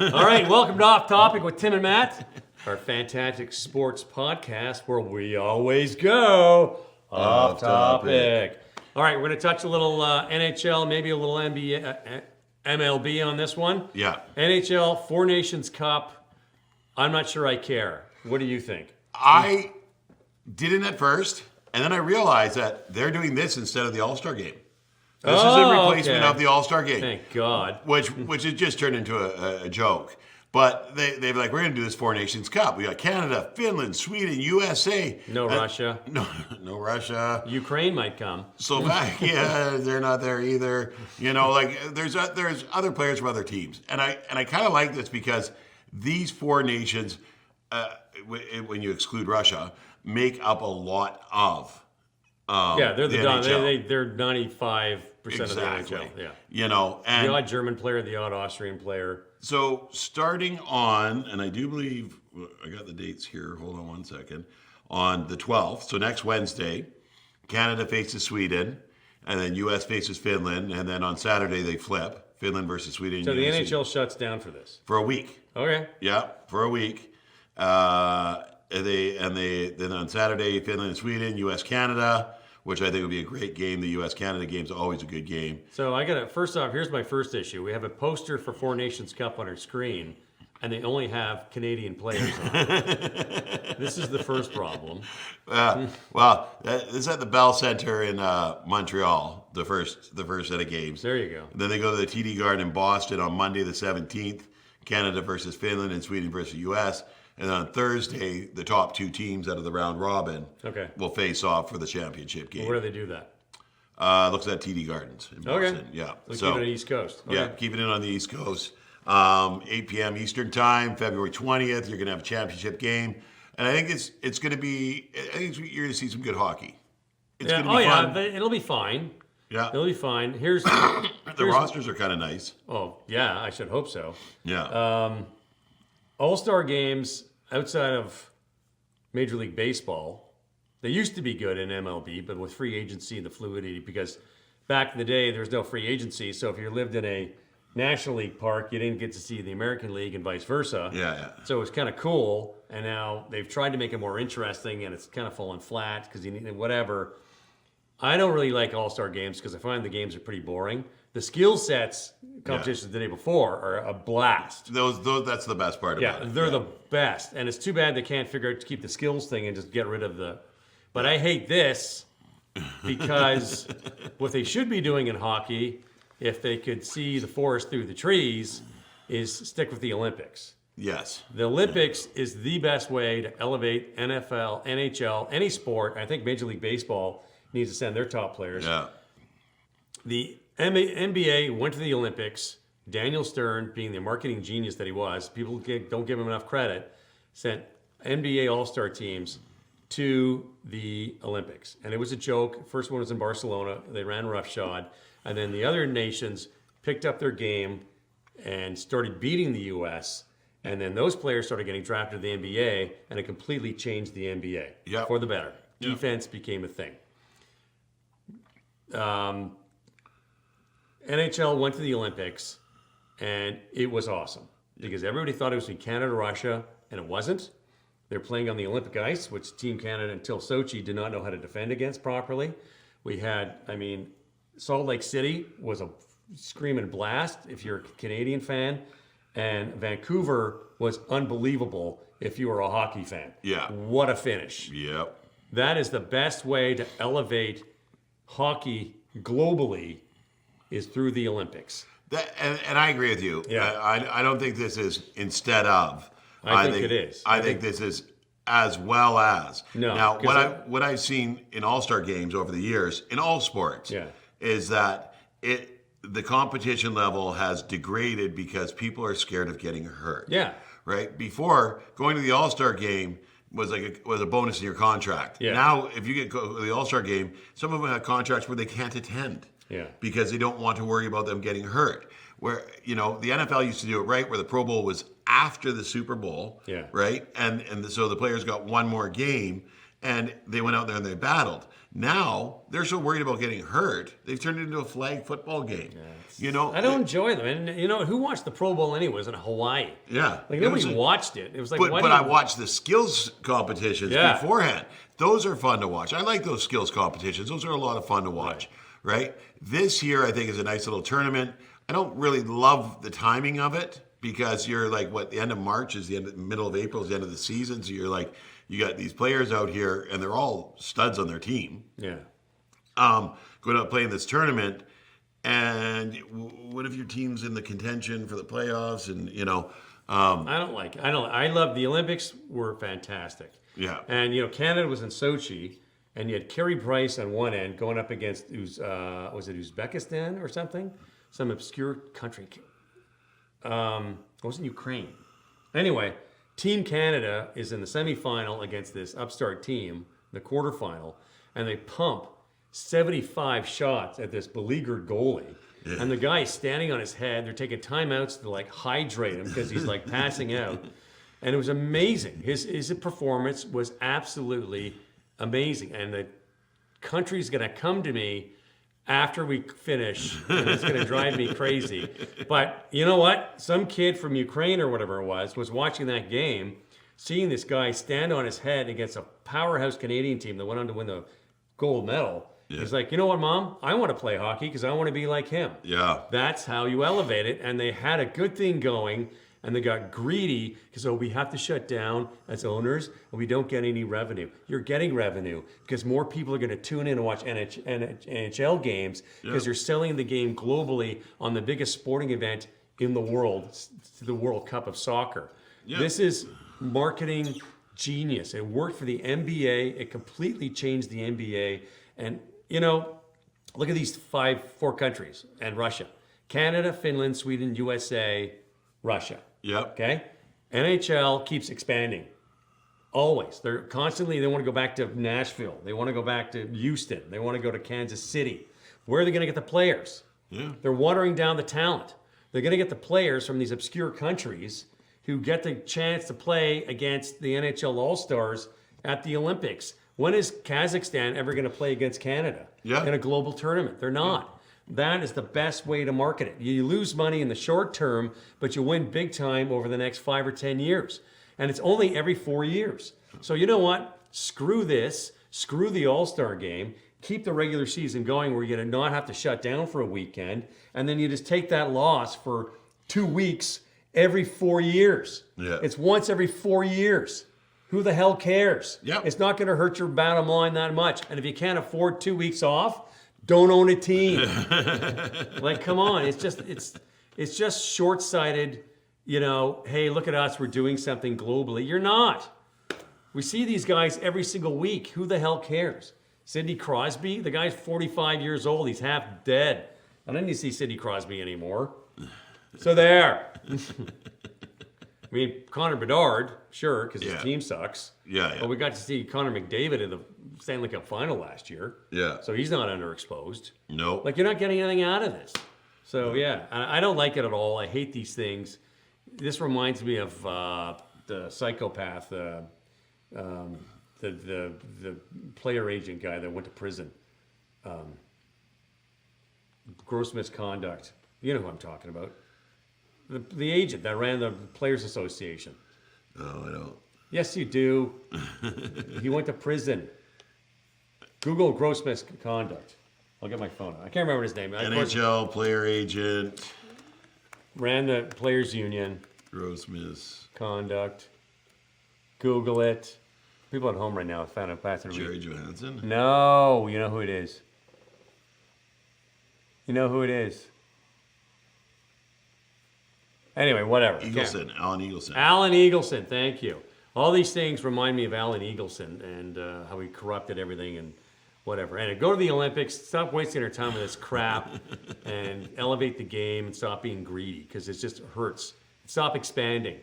All right, welcome to Off Topic with Tim and Matt, our fantastic sports podcast where we always go off topic. All right, we're going to touch a little NHL, maybe a little NBA, MLB on this one. Yeah. NHL, Four Nations Cup. I'm not sure I care. What do you think? I didn't at first, and then I realized that they're doing this instead of the All-Star game. This is in replacement of the All-Star game. Thank God. Which has just turned into a joke. But they're like, we're going to do this Four Nations Cup. We got Canada, Finland, Sweden, USA. No Russia. No Russia. Ukraine might come. Slovakia, they're not there either. You know, like there's other players from other teams. And I kind of like this because these four nations, when you exclude Russia, make up a lot of they're the NHL. they're 95% of the NHL. Yeah. You know, and the odd German player, the odd Austrian player. So starting on, and I do believe, I got the dates here, hold on one second, on the 12th, so next Wednesday, Canada faces Sweden, and then U.S. faces Finland, and then on Saturday they flip, Finland versus Sweden. So the NHL shuts down for this? For a week. Okay. Yeah, for a week. Then on Saturday, Finland and Sweden, U.S. Canada, which I think would be a great game. The U.S.-Canada game is always a good game. So first off, here's my first issue. We have a poster for Four Nations Cup on our screen, and they only have Canadian players on it. This is the first problem. This is at the Bell Centre in Montreal, the first set of games. There you go. Then they go to the TD Garden in Boston on Monday the 17th, Canada versus Finland and Sweden versus U.S., and on Thursday, the top two teams out of the round robin will face off for the championship game. Where do they do that? Looks at TD Gardens in Boston. Okay. Yeah. So keep it on the East Coast. Okay. Yeah, keeping it on the East Coast. 8 p.m. Eastern Time, February 20th. You're going to have a championship game. And I think it's going to be, you're going to see some good hockey. It's going to be fun. But it'll be fine. Yeah. It'll be fine. Here's the rosters are kind of nice. Oh, yeah, I should hope so. Yeah. All-Star games outside of Major League Baseball, they used to be good in MLB, but with free agency and the fluidity, because back in the day, there was no free agency. So if you lived in a National League park, you didn't get to see the American League and vice versa. Yeah. So it was kind of cool. And now they've tried to make it more interesting, and it's kind of fallen flat because you need whatever. I don't really like All-Star games because I find the games are pretty boring. The skill sets competitions the day before are a blast. Those that's the best part about it. They're the best. And it's too bad they can't figure out to keep the skills thing and just get rid of the... But I hate this because what they should be doing in hockey, if they could see the forest through the trees, is stick with the Olympics. Yes. The Olympics is the best way to elevate NFL, NHL, any sport. I think Major League Baseball needs to send their top players. Yeah. The NBA went to the Olympics. Daniel Stern, being the marketing genius that he was, people don't give him enough credit, sent NBA All-Star teams to the Olympics. And it was a joke. First one was in Barcelona. They ran roughshod. And then the other nations picked up their game and started beating the U.S., and then those players started getting drafted to the NBA, and it completely changed the NBA for the better. Yep. Defense became a thing. NHL went to the Olympics, and it was awesome because everybody thought it was in Canada, Russia, and it wasn't. They're playing on the Olympic ice, which Team Canada until Sochi did not know how to defend against properly. We had, Salt Lake City was a screaming blast if you're a Canadian fan, and Vancouver was unbelievable if you were a hockey fan. Yeah. What a finish. Yep. That is the best way to elevate hockey globally is through the Olympics. And I agree with you. Yeah. I don't think this is instead of. I think it is. I think this is as well as. No. Now, what I've seen in All-Star games over the years, in all sports, is that the competition level has degraded because people are scared of getting hurt. Yeah. Right? Before, going to the All-Star game was a bonus in your contract. Yeah. Now, if you get to the All-Star game, some of them have contracts where they can't attend. Yeah. Because they don't want to worry about them getting hurt. Where, the NFL used to do it right, where the Pro Bowl was after the Super Bowl. Yeah. Right? And so the players got one more game and they went out there and they battled. Now they're so worried about getting hurt, they've turned it into a flag football game. I don't enjoy them. And who watched the Pro Bowl anyway? It was in Hawaii. Yeah. Like nobody watched it. It was like, but I watched the skills competitions beforehand. Those are fun to watch. I like those skills competitions. Those are a lot of fun to watch, right? This year, I think, is a nice little tournament. I don't really love the timing of it because you're like, the end of March is middle of April is the end of the season. So you're like, you got these players out here and they're all studs on their team. Yeah. Going out playing this tournament. And what if your team's in the contention for the playoffs? And, I love the Olympics were fantastic. Yeah. And, Canada was in Sochi, and you had Carey Price on one end going up against, was it Uzbekistan or something? Some obscure country. It wasn't Ukraine. Anyway, Team Canada is in the semifinal against this upstart team, the quarterfinal, and they pump 75 shots at this beleaguered goalie. Yeah. And the guy is standing on his head. They're taking timeouts to hydrate him because he's passing out. And it was amazing. His performance was absolutely amazing. And the country's going to come to me after we finish, and it's going to drive me crazy. But you know what? Some kid from Ukraine or whatever it was watching that game, seeing this guy stand on his head against a powerhouse Canadian team that went on to win the gold medal. Yeah. He's like, you know what, Mom? I want to play hockey because I want to be like him. Yeah. That's how you elevate it. And they had a good thing going, and they got greedy because, we have to shut down as owners, and we don't get any revenue. You're getting revenue because more people are going to tune in and watch NHL games because you're selling the game globally on the biggest sporting event in the world, the World Cup of Soccer. Yeah. This is marketing genius. It worked for the NBA. It completely changed the NBA. And, look at these four countries and Russia. Canada, Finland, Sweden, USA, Russia. Yep. Okay? NHL keeps expanding. Always. They want to go back to Nashville. They want to go back to Houston. They want to go to Kansas City. Where are they going to get the players? Yeah. They're watering down the talent. They're going to get the players from these obscure countries who get the chance to play against the NHL All-Stars at the Olympics. When is Kazakhstan ever going to play against Canada in a global tournament? They're not. That is the best way to market it. You lose money in the short term, but you win big time over the next 5 or 10 years. And it's only every 4 years. So you know what? Screw this. Screw the All-Star game. Keep the regular season going where you're going to not have to shut down for a weekend. And then you just take that loss for 2 weeks every 4 years. Yeah. It's once every 4 years. Who the hell cares? Yep. It's not going to hurt your bottom line that much. And if you can't afford 2 weeks off, don't own a team. Come on. It's just short-sighted, hey, look at us. We're doing something globally. You're not. We see these guys every single week. Who the hell cares? Sidney Crosby, the guy's 45 years old. He's half dead. I don't need to see Sidney Crosby anymore. So there. I mean, Connor Bedard, sure, because his team sucks. Yeah. But we got to see Connor McDavid in the Stanley Cup final last year. Yeah. So he's not underexposed. No. You're not getting anything out of this. So, I don't like it at all. I hate these things. This reminds me of the psychopath, the player agent guy that went to prison. Gross misconduct. You know who I'm talking about. The agent that ran the Players Association. No, I don't. Yes, you do. He went to prison. Google gross misconduct. I'll get my phone out. I can't remember his name. NHL player agent. Ran the Players Union. Gross misconduct. Google it. People at home right now have found it fast. Jerry Johansson? No. You know who it is. Anyway, whatever. Alan Eagleson. Alan Eagleson, thank you. All these things remind me of Alan Eagleson and how he corrupted everything and whatever. And go to the Olympics, stop wasting our time with this crap and elevate the game and stop being greedy because it just hurts. Stop expanding.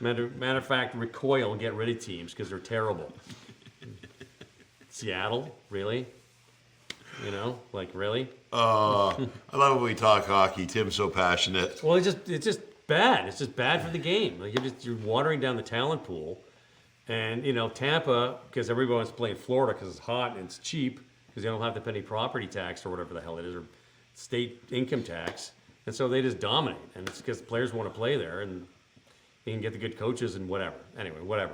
Matter of fact, recoil and get rid of teams because they're terrible. Seattle, really? Really? I love when we talk hockey. Tim's so passionate. Well, it's just bad. It's just bad for the game. You're watering down the talent pool, And, Tampa, because everybody wants to play in Florida because it's hot and it's cheap, because they don't have to pay any property tax or whatever the hell it is, or state income tax. And so they just dominate. And it's because the players want to play there and you can get the good coaches and whatever. Anyway, whatever.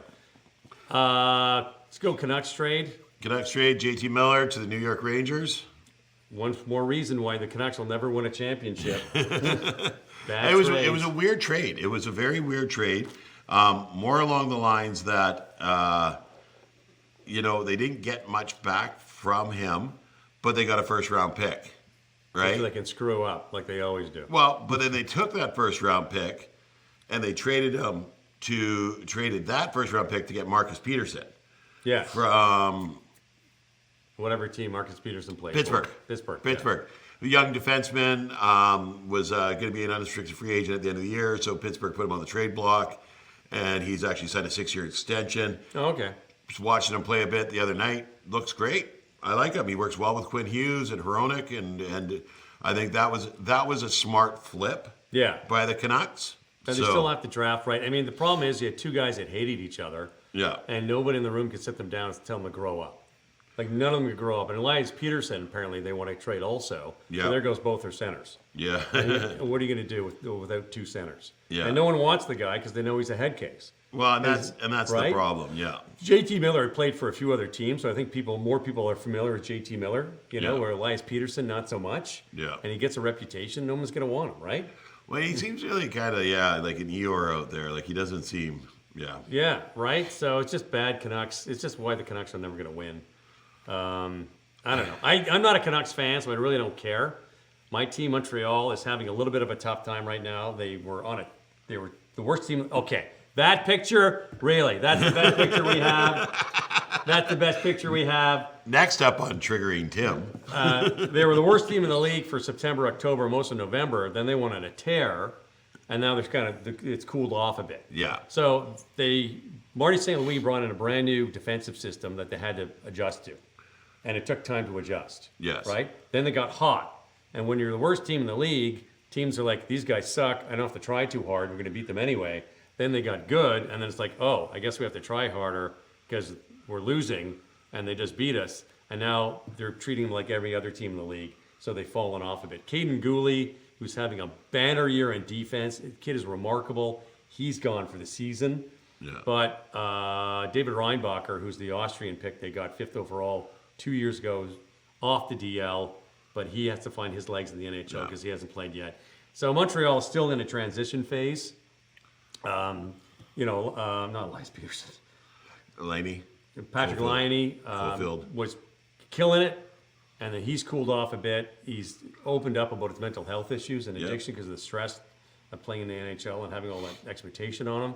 Let's go Canucks trade. Canucks trade JT Miller to the New York Rangers. One more reason why the Canucks will never win a championship. It was a weird trade. It was a very weird trade. More along the lines that, they didn't get much back from him, but they got a first-round pick, right? So they can screw up like they always do. Well, but then they took that first-round pick, and they traded that first-round pick to get Marcus Peterson. Yeah. From whatever team Marcus Peterson played Pittsburgh. For. Pittsburgh. Yeah. The young defenseman was going to be an unrestricted free agent at the end of the year, so Pittsburgh put him on the trade block, and he's actually signed a 6-year extension. Oh, okay. Just watching him play a bit the other night. Looks great. I like him. He works well with Quinn Hughes and Hronek, and I think that was a smart flip. Yeah. By the Canucks. And they still have to draft right. I mean, the problem is you had two guys that hated each other. Yeah. And nobody in the room could sit them down and tell them to grow up. Like, none of them could grow up. And Elias Peterson, apparently, they want to trade also. Yeah. So there goes both their centers. Yeah. And what are you going to do without two centers? Yeah. And no one wants the guy because they know he's a head case. Well, and that's right? the problem. Yeah. JT Miller had played for a few other teams, so I think more people are familiar with JT Miller, where Elias Peterson, not so much. Yeah. And he gets a reputation, no one's going to want him, right? Well, he seems really kind of, like an Eeyore out there. Like, he doesn't seem, Yeah, right? So it's just bad Canucks. It's just why the Canucks are never going to win. I don't know. I'm not a Canucks fan, so I really don't care. My team, Montreal, is having a little bit of a tough time right now. They were the worst team. Okay, that picture, really, that's the best picture we have. That's the best picture we have. Next up on Triggering Tim. They were the worst team in the league for September, October, most of November. Then they went on a tear, and now it's cooled off a bit. Yeah. So Marty St. Louis brought in a brand new defensive system that they had to adjust to, and it took time to adjust. Yes. Right. Then they got hot, and when you're the worst team in the league, teams are like, these guys suck. I don't have to try too hard. We're going to beat them anyway. Then they got good, and then it's like, oh, I guess we have to try harder because we're losing, and they just beat us. And now they're treating them like every other team in the league, so they've fallen off a bit. Caden Gooley, who's having a banner year in defense, the kid is remarkable. He's gone for the season. Yeah. But David Reinbacher, who's the Austrian pick they got 5th overall 2 years ago, is off the DL, but he has to find his legs in the NHL because he hasn't played yet. So Montreal is still in a transition phase. Not Elias Peterson. Laney. Patrick Laine was killing it, and then he's cooled off a bit. He's opened up about his mental health issues and addiction because of the stress of playing in the NHL and having all that expectation on him.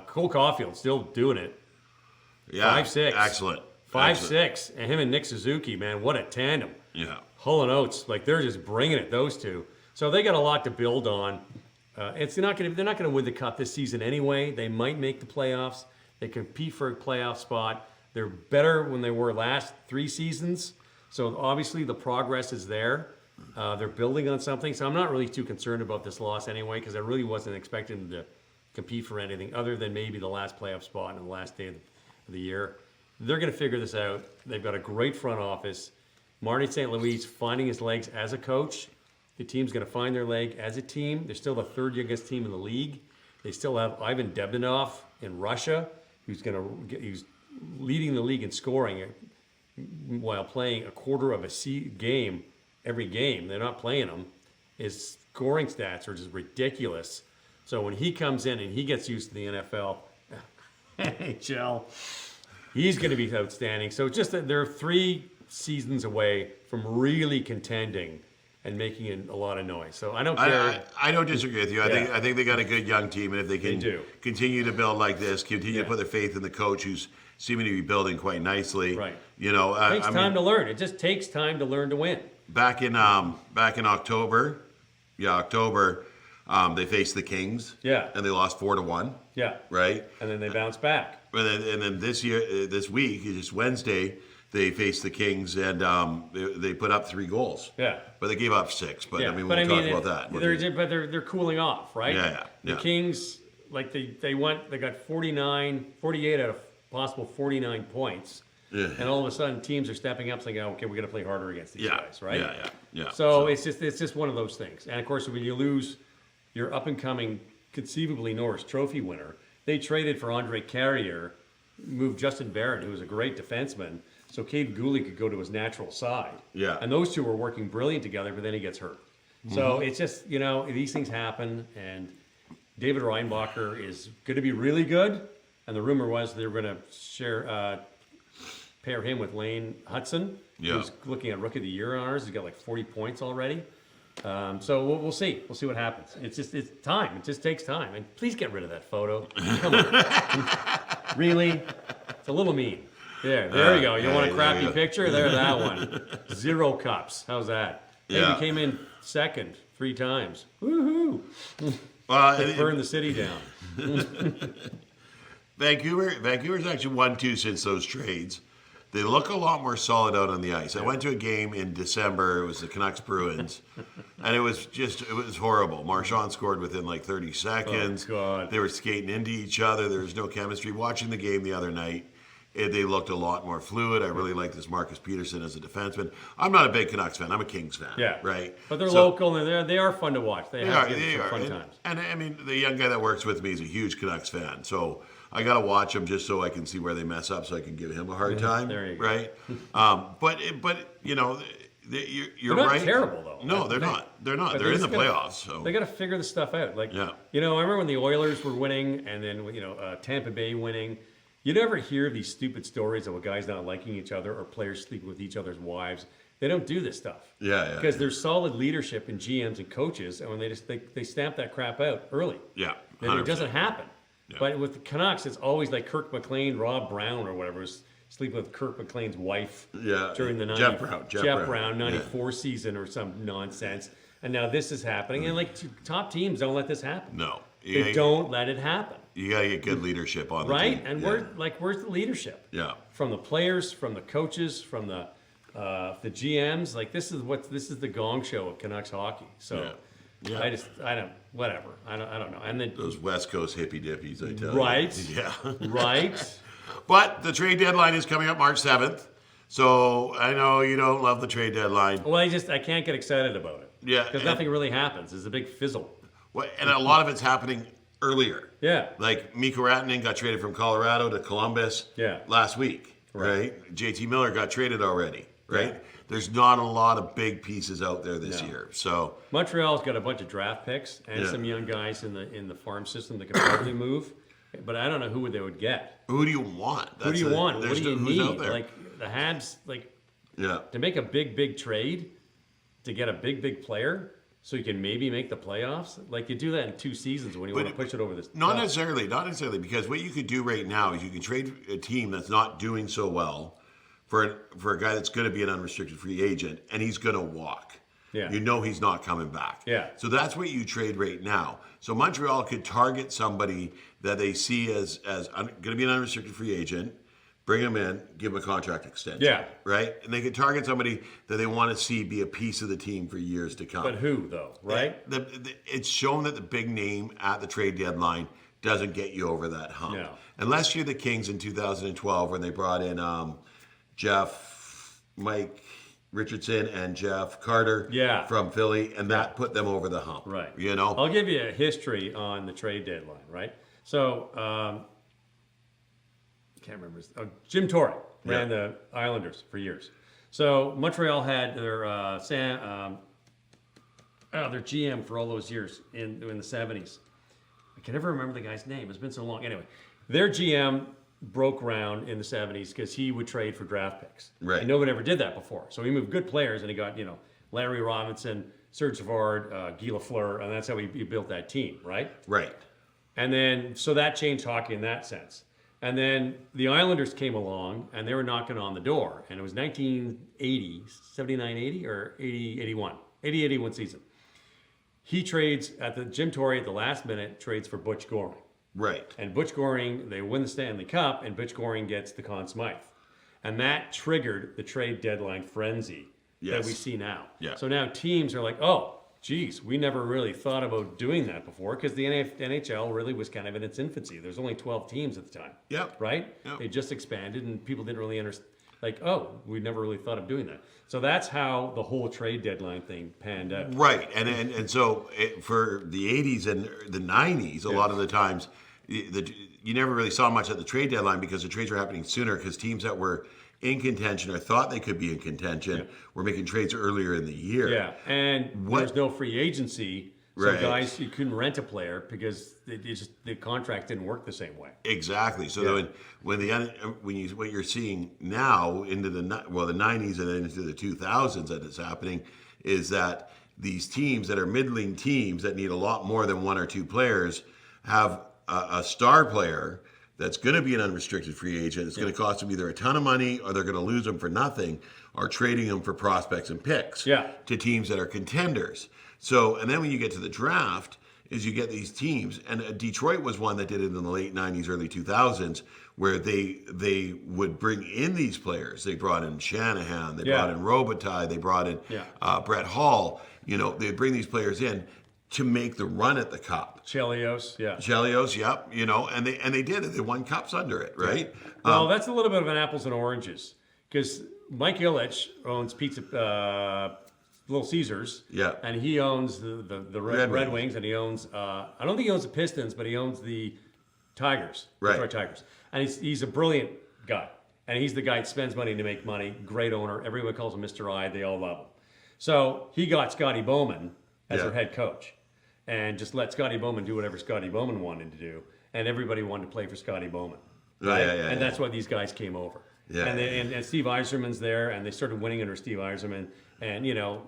Cole Caulfield still doing it. Yeah. 5'6". Excellent. 5'6". And him and Nick Suzuki, man, what a tandem. Yeah. Hull and Oates, they're just bringing it, those two. So they got a lot to build on. They're not going to win the cup this season anyway. They might make the playoffs. They compete for a playoff spot. They're better when they were last 3 seasons. So obviously the progress is there. They're building on something. So I'm not really too concerned about this loss anyway, because I really wasn't expecting them to compete for anything other than maybe the last playoff spot in the last day of the year. They're going to figure this out. They've got a great front office. Marty St. Louis finding his legs as a coach. The team's going to find their leg as a team. They're still the 3rd youngest team in the league. They still have Ivan Debnanov in Russia, who's leading the league in scoring while playing a quarter of a game every game. They're not playing him. His scoring stats are just ridiculous. So when he comes in and he gets used to the NFL, NHL, he's going to be outstanding. So just that they're 3 seasons away from really contending and making a lot of noise. So I don't care. I don't disagree with you. I think they got a good young team, and if they can continue to build like this, continue to put their faith in the coach, who's seeming to be building quite nicely. Right. You know, it takes time to learn. It just takes time to learn to win. Back in October, they faced the Kings. Yeah. And they lost 4-1. Yeah. Right. And then they bounced back. And then this week, it's Wednesday, they faced the Kings, and they put up 3 goals. Yeah. But they gave up 6. But I mean, we'll talk about that. They're cooling off, right? Yeah. The Kings they got 48 out of possible 49 points. Yeah. And all of a sudden, teams are stepping up, saying, "Okay, we got to play harder against these guys, right?" Yeah. So it's just one of those things. And of course, when you lose your up and coming, conceivably Norris Trophy winner, they traded for Andre Carrier, moved Justin Barrett, who was a great defenseman, so Cade Gooley could go to his natural side. Yeah. And those two were working brilliant together, but then he gets hurt. So it's just, these things happen, and David Reinbacher is going to be really good. And the rumor was they were going to pair him with Lane Hudson, who's looking at Rookie of the Year honors. He's got like 40 points already. So we'll see. We'll see what happens. It's time. It just takes time. And please get rid of that photo. Come on. Really? It's a little mean. There you go. You want a crappy picture? There's that one. 0 cups. How's that? Hey, we came in second 3 times. Woohoo! Burn the city down. Vancouver's actually won 2 since those trades. They look a lot more solid out on the ice. I went to a game in December. It was the Canucks Bruins, and it was horrible. Marchand scored within like 30 seconds. Oh, God. They were skating into each other. There was no chemistry. Watching the game the other night, they looked a lot more fluid. I really like this Marcus Peterson as a defenseman. I'm not a big Canucks fan. I'm a Kings fan. Yeah. Right? But they're local, and they are fun to watch. They are fun times. And I mean, the young guy that works with me is a huge Canucks fan. So I got to watch him just so I can see where they mess up, so I can give him a hard time. There you go. Right? But you're not right. Terrible though. No, they're not. They're not. But They're in the gotta, playoffs. So they got to figure this stuff out. Like, yeah. I remember when the Oilers were winning, and then Tampa Bay winning. You never hear these stupid stories of guys not liking each other or players sleeping with each other's wives. They don't do this stuff. Yeah. Because there's solid leadership in GMs and coaches, and when they stamp that crap out early. Yeah. Then it doesn't happen. Yeah. But with the Canucks, it's always like Kirk McLean, Rob Brown, or whatever was sleeping with Kirk McLean's wife during the Jeff Brown 94 season or some nonsense. And now this is happening, and top teams don't let this happen. No, they don't let it happen. You got to get good leadership on the team. And where's the leadership? Yeah, from the players, from the coaches, from the GMs. Like this is the gong show of Canucks hockey. So. Yeah. I don't know. And then those West Coast hippie dippies, I tell you. Yeah. Right. But the trade deadline is coming up March 7th. So I know you don't love the trade deadline. Well, I can't get excited about it. Yeah. Because nothing really happens. It's a big fizzle. Well, and a lot of it's happening earlier. Yeah. Like Mikko Rantanen got traded from Colorado to Columbus last week. Right. JT Miller got traded already. Right. Yeah. There's not a lot of big pieces out there this year. So Montreal's got a bunch of draft picks and some young guys in the farm system that could probably move. But I don't know who they would get. Who do you want? What do you need? Like the Habs, to make a big trade to get a big player so you can maybe make the playoffs. Like you do that in 2 seasons when you want to push it over this. Not necessarily, because what you could do right now is you can trade a team that's not doing so well for a guy that's going to be an unrestricted free agent, and he's going to walk. Yeah. You know he's not coming back. Yeah. So that's what you trade right now. So Montreal could target somebody that they see as going to be an unrestricted free agent, bring him in, give him a contract extension. Yeah. Right? And they could target somebody that they want to see be a piece of the team for years to come. But who, though, right? It's shown that the big name at the trade deadline doesn't get you over that hump. No. Unless you're the Kings in 2012 when they brought in Mike Richardson and Jeff Carter from Philly, and that put them over the hump. Right. I'll give you a history on the trade deadline, right? So, can't remember. Jim Torrey ran the Islanders for years. So Montreal had their their GM for all those years in the 70s. I can never remember the guy's name. It's been so long. Anyway, their GM broke ground in the 70s because he would trade for draft picks. Right. And nobody ever did that before. So he moved good players, and he got, Larry Robinson, Serge Savard, Guy Lafleur, and that's how he built that team, right? Right. And then, so that changed hockey in that sense. And then the Islanders came along, and they were knocking on the door. And it was 1980, 79-80, or 80-81, 80-81 season. He trades, Jim Torrey at the last minute, trades for Butch Goring. Right. And Butch Goring, they win the Stanley Cup, and Butch Goring gets the Conn Smythe. And that triggered the trade deadline frenzy that we see now. Yeah. So now teams are like, oh, geez, we never really thought about doing that before because the NHL really was kind of in its infancy. There's only 12 teams at the time. Yep. Right? Yep. They just expanded and people didn't really understand. Like, oh, we never really thought of doing that. So that's how the whole trade deadline thing panned out. Right, and so for the 80s and the 90s, a lot of the times, you never really saw much at the trade deadline because the trades were happening sooner because teams that were in contention or thought they could be in contention were making trades earlier in the year. Yeah, and there's no free agency. So Right. guys, you couldn't rent a player because the contract didn't work the same way. Exactly. So what you're seeing now into the 90s and then into the 2000s that is happening is that these teams that are middling teams that need a lot more than one or two players have a star player that's going to be an unrestricted free agent. It's going to cost them either a ton of money or they're going to lose them for nothing or trading them for prospects and picks to teams that are contenders. So, and then when you get to the draft, is you get these teams, and Detroit was one that did it in the late 90s, early 2000s, where they would bring in these players. They brought in Shanahan, they brought in Robitaille, they brought in Brett Hall. You know, they'd bring these players in to make the run at the cup. Chelios, yep. You know, and they did it. They won cups under it, right? Well, that's a little bit of an apples and oranges because Mike Ilitch owns Little Caesars, and he owns the Red Wings, and he owns I don't think he owns the Pistons, but he owns the Tigers, Detroit Tigers, and he's a brilliant guy, and he's the guy that spends money to make money. Great owner, everyone calls him Mr. I. They all love him. So he got Scotty Bowman as their head coach, and just let Scotty Bowman do whatever Scotty Bowman wanted to do, and everybody wanted to play for Scotty Bowman, right? And that's why these guys came over. And Steve Yzerman's there, and they started winning under Steve Yzerman, and you know.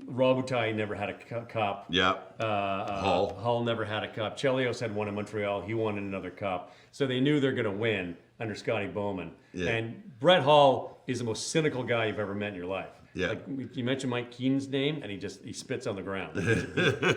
Robitaille never had a cup. Hull never had a cup. Chelios had one in Montreal. He won another cup. So they knew they're going to win under Scotty Bowman. And Brett Hall is the most cynical guy you've ever met in your life. Like you mentioned Mike Keenan's name, and he spits on the ground.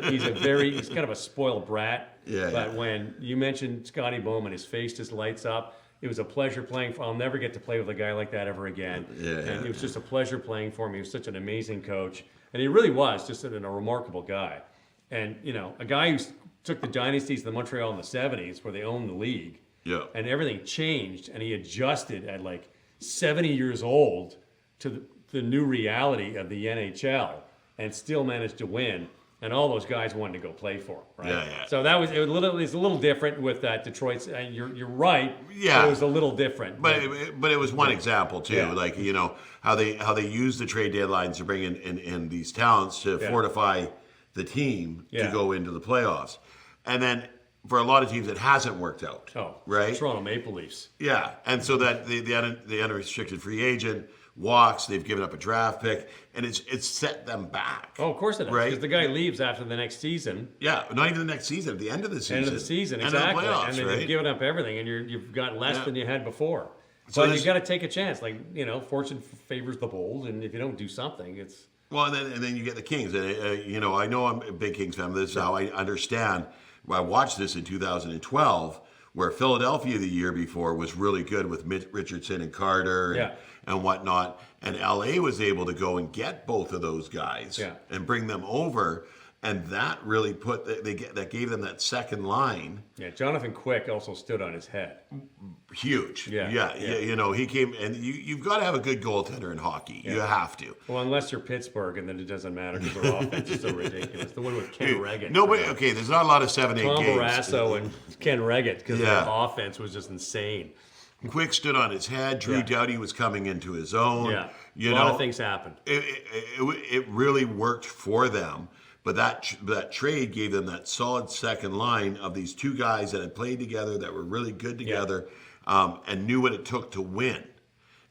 He's kind of a spoiled brat. But when you mentioned Scotty Bowman, his face just lights up. It was a pleasure playing for. I'll never get to play with a guy like that ever again. And it was just a pleasure playing for him. He was such an amazing coach, and he really was just a remarkable guy. And you know, a guy who took the dynasties of Montreal in the '70s, where they owned the league, and everything changed, and he adjusted at like 70 years old to the new reality of the NHL, and still managed to win. And all those guys wanted to go play for him, right? So it's a little different with that Detroit's. And you're right. It was a little different. But it was one example too. Like you know how they use the trade deadlines to bring in these talents to fortify the team to go into the playoffs, and then for a lot of teams it hasn't worked out. Right? Toronto Maple Leafs. And so that the unrestricted free agent walks, they've given up a draft pick, and it's set them back. Oh, of course it is. Because the guy leaves after the next season. Not even the next season, at the end of the season. End of the season, exactly. Playoffs, and then you've given up everything, and you've got less than you had before. So but you got to take a chance. Like, you know, fortune favors the bold, and if you don't do something, it's... Well, and then you get the Kings. You know, I know I'm a big Kings fan, but this is how I understand. I watched this in 2012, where Philadelphia the year before was really good with Richardson and Carter and whatnot. And LA was able to go and get both of those guys and bring them over. And that really that gave them that second line. Jonathan Quick also stood on his head. Huge. You know, he came, and you've got to have a good goaltender in hockey. You have to. Well, unless you're Pittsburgh, and then it doesn't matter because their offense is so ridiculous. The one with Ken Reggett. There's not a lot of 7-8 games. Tom Barrasso and Ken Reggett, because their offense was just insane. Quick stood on his head. Drew Doughty was coming into his own. A lot of things happened. It really worked for them. But that trade gave them that solid second line of these two guys that had played together, that were really good together, and knew what it took to win,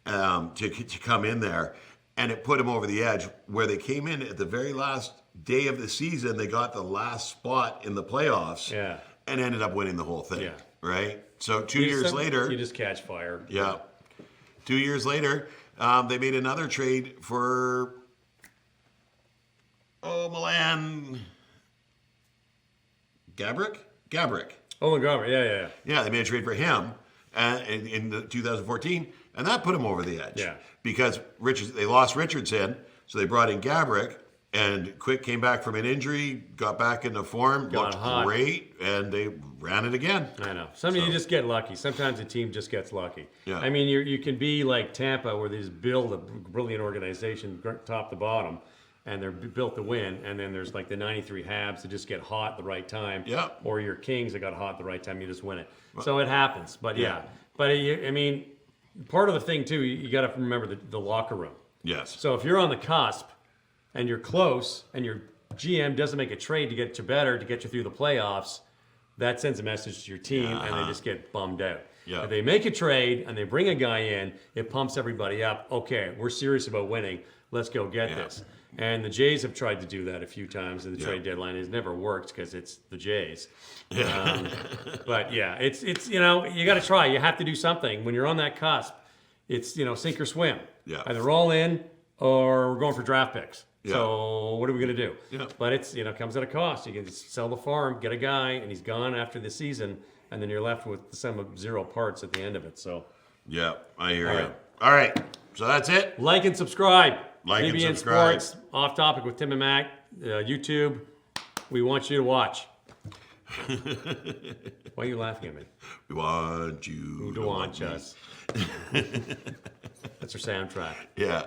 to come in there. And it put them over the edge, where they came in at the very last day of the season. They got the last spot in the playoffs and ended up winning the whole thing, right? So 2 years later... You just catch fire. 2 years later, they made another trade for... Milan. Gabrick? Oh, Gabrick, Yeah, they made a trade for him in 2014, and that put him over the edge. Because they lost Richardson, so they brought in Gabrick, And Quick came back from an injury, got back into form, Got looked hot. great, and they ran it again. I know. Sometimes you just get lucky. Sometimes a team just gets lucky. Yeah. I mean, you can be like Tampa, where they just build a brilliant organization, top to bottom, and they're built to win. And then there's like the 93 Habs that just get hot at the right time. Yeah. Or your Kings that got hot at the right time. You just win it. So it happens. But Yeah. But I mean, part of the thing too, you got to remember the locker room. Yes. So if you're on the cusp and you're close and your GM doesn't make a trade to get you better, to get you through the playoffs, that sends a message to your team and they just get bummed out. Yeah. If they make a trade and they bring a guy in, it pumps everybody up. Okay, we're serious about winning. Let's go get this. And the Jays have tried to do that a few times in the trade deadline. It's never worked because it's the Jays. But yeah, it's you got to try. You have to do something. When you're on that cusp, it's, sink or swim. Yeah. Either all in or we're going for draft picks. Yeah. So what are we going to do? Yeah. But it's, comes at a cost. You can just sell the farm, get a guy, and he's gone after the season, and then you're left with the sum of zero parts at the end of it. So Yeah, I hear you. right. All right. So that's it. like and subscribe. Like and BBN subscribe. Sports, Off Topic with Tim and Mac, YouTube. We want you to watch. Why are you laughing at me? We want you To watch us. That's our soundtrack. Yeah.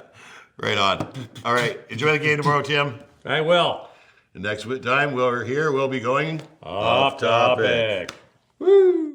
Right on. All right. Enjoy the game tomorrow, Tim. I will. And next time we'll be going Off topic. Woo!